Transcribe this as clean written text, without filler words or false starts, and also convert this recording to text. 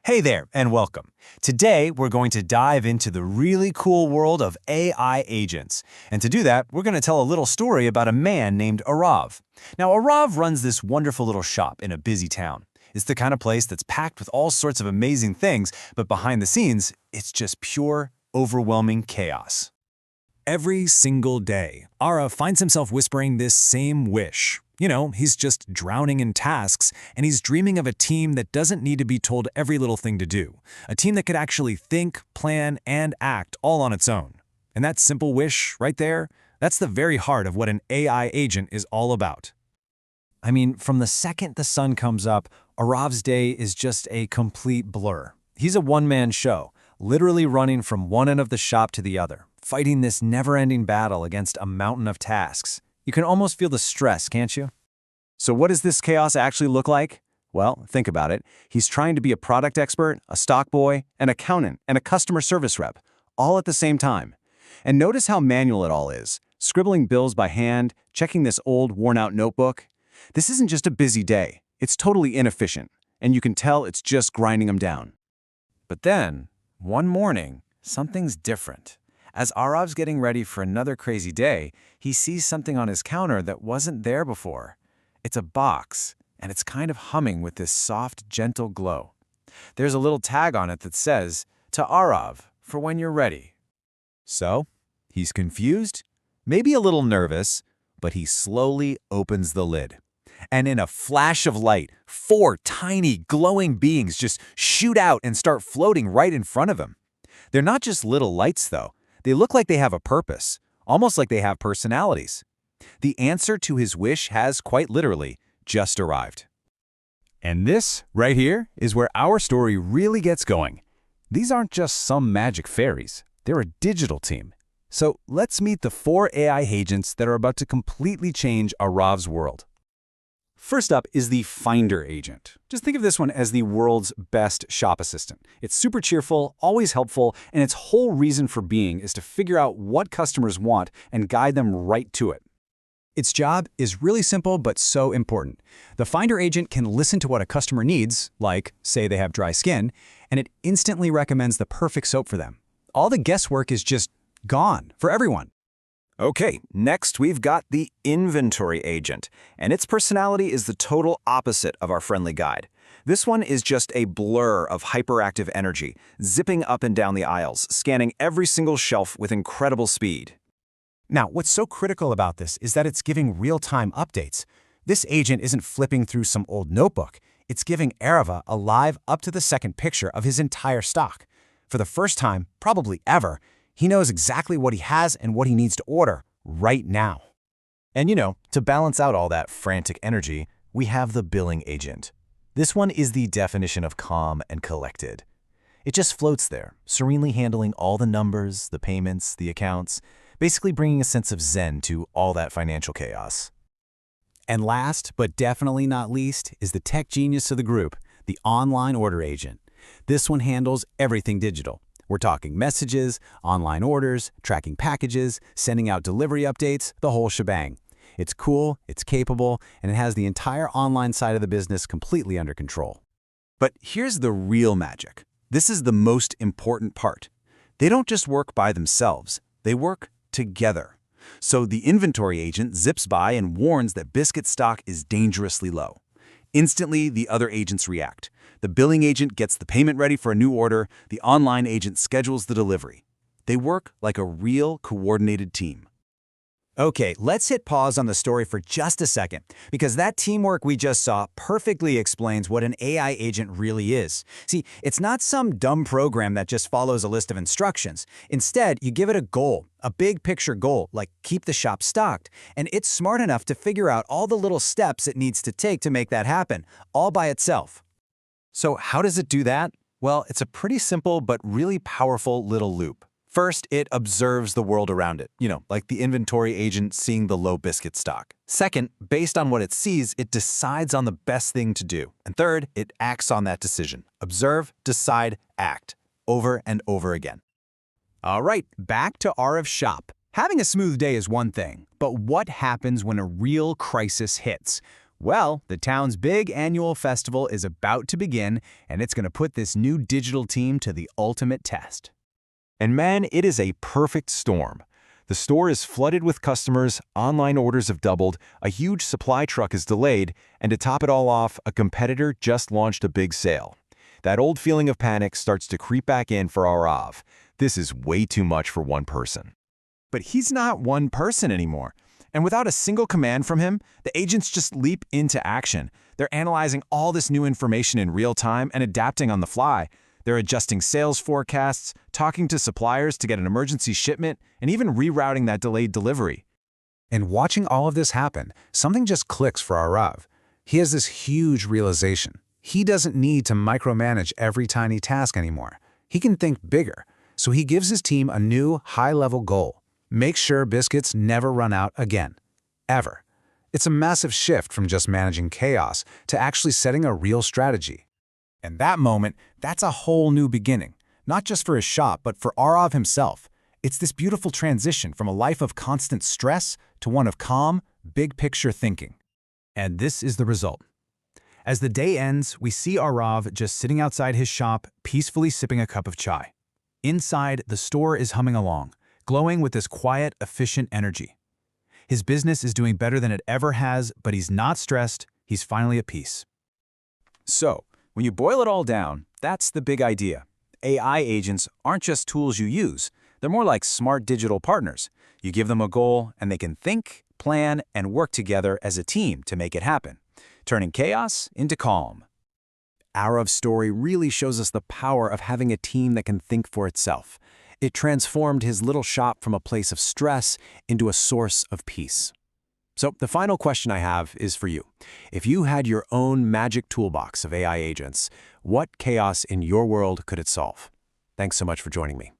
Hey there, and welcome. Today, we're going to dive into the really cool world of AI agents. And to do that, we're going to tell a little story about a man named Aarav. Now, Aarav runs this wonderful little shop in a busy town. It's the kind of place that's packed with all sorts of amazing things, but behind the scenes, it's just pure, overwhelming chaos. Every single day, Aarav finds himself whispering this same wish. He's just drowning in tasks, and he's dreaming of a team that doesn't need to be told every little thing to do. A team that could actually think, plan, and act all on its own. And that simple wish right there, that's the very heart of what an AI agent is all about. I mean, from the second the sun comes up, Aarav's day is just a complete blur. He's a one-man show, literally running from one end of the shop to the other, fighting this never-ending battle against a mountain of tasks. You can almost feel the stress, can't you? So what does this chaos actually look like? Well, think about it. He's trying to be a product expert, a stock boy, an accountant, and a customer service rep, all at the same time. And notice how manual it all is. Scribbling bills by hand, checking this old, worn-out notebook. This isn't just a busy day. It's totally inefficient, and you can tell it's just grinding him down. But then, one morning, something's different. As Aarav's getting ready for another crazy day, he sees something on his counter that wasn't there before. It's a box, and it's kind of humming with this soft, gentle glow. There's a little tag on it that says, "To Aarav, for when you're ready." So, he's confused, maybe a little nervous, but he slowly opens the lid. And in a flash of light, 4 tiny, glowing beings just shoot out and start floating right in front of him. They're not just little lights, though. They look like they have a purpose, almost like they have personalities. The answer to his wish has, quite literally, just arrived. And this, right here, is where our story really gets going. These aren't just some magic fairies. They're a digital team. So let's meet the 4 AI agents that are about to completely change Aarav's world. First up is the Finder agent. Just think of this one as the world's best shop assistant. It's super cheerful, always helpful, and its whole reason for being is to figure out what customers want and guide them right to it. Its job is really simple but so important. The Finder agent can listen to what a customer needs, like, say they have dry skin, and it instantly recommends the perfect soap for them. All the guesswork is just gone for everyone. Okay, next we've got the Inventory agent, and its personality is the total opposite of our friendly guide. This one is just a blur of hyperactive energy, zipping up and down the aisles, scanning every single shelf with incredible speed. Now, what's so critical about this is that it's giving real-time updates. This agent isn't flipping through some old notebook. It's giving Aarav a live up-to-the-second picture of his entire stock. For the first time, probably ever, he knows exactly what he has and what he needs to order right now. And to balance out all that frantic energy, we have the Billing agent. This one is the definition of calm and collected. It just floats there, serenely handling all the numbers, the payments, the accounts, basically bringing a sense of zen to all that financial chaos. And last, but definitely not least, is the tech genius of the group, the Online Order agent. This one handles everything digital. We're talking messages, online orders, tracking packages, sending out delivery updates, the whole shebang. It's cool, it's capable, and it has the entire online side of the business completely under control. But here's the real magic. This is the most important part. They don't just work by themselves, they work together. So the Inventory agent zips by and warns that biscuit stock is dangerously low. Instantly, the other agents react. The Billing agent gets the payment ready for a new order. The Online agent schedules the delivery. They work like a real coordinated team. Okay, let's hit pause on the story for just a second, because that teamwork we just saw perfectly explains what an AI agent really is. See, it's not some dumb program that just follows a list of instructions. Instead, you give it a goal, a big picture goal, like keep the shop stocked, and it's smart enough to figure out all the little steps it needs to take to make that happen, all by itself. So how does it do that? Well, it's a pretty simple but really powerful little loop. First, it observes the world around it, like the Inventory agent seeing the low biscuit stock. Second, based on what it sees, it decides on the best thing to do. And third, it acts on that decision. Observe, decide, act, over and over again. All right, back to Aarav's shop. Having a smooth day is one thing, but what happens when a real crisis hits? Well, the town's big annual festival is about to begin, and it's going to put this new digital team to the ultimate test. And man, it is a perfect storm. The store is flooded with customers, online orders have doubled, a huge supply truck is delayed, and to top it all off, a competitor just launched a big sale. That old feeling of panic starts to creep back in for Aarav. This is way too much for one person. But he's not one person anymore. And without a single command from him, the agents just leap into action. They're analyzing all this new information in real time and adapting on the fly. They're adjusting sales forecasts, talking to suppliers to get an emergency shipment, and even rerouting that delayed delivery. And watching all of this happen, something just clicks for Aarav. He has this huge realization. He doesn't need to micromanage every tiny task anymore. He can think bigger. So he gives his team a new, high-level goal. Make sure biscuits never run out again. Ever. It's a massive shift from just managing chaos to actually setting a real strategy. And that moment, that's a whole new beginning. Not just for his shop, but for Aarav himself. It's this beautiful transition from a life of constant stress to one of calm, big-picture thinking. And this is the result. As the day ends, we see Aarav just sitting outside his shop, peacefully sipping a cup of chai. Inside, the store is humming along, glowing with this quiet, efficient energy. His business is doing better than it ever has, but he's not stressed, he's finally at peace. So, when you boil it all down, that's the big idea. AI agents aren't just tools you use, they're more like smart digital partners. You give them a goal, and they can think, plan, and work together as a team to make it happen, turning chaos into calm. Aarav's story really shows us the power of having a team that can think for itself. It transformed his little shop from a place of stress into a source of peace. So the final question I have is for you. If you had your own magic toolbox of AI agents, what chaos in your world could it solve? Thanks so much for joining me.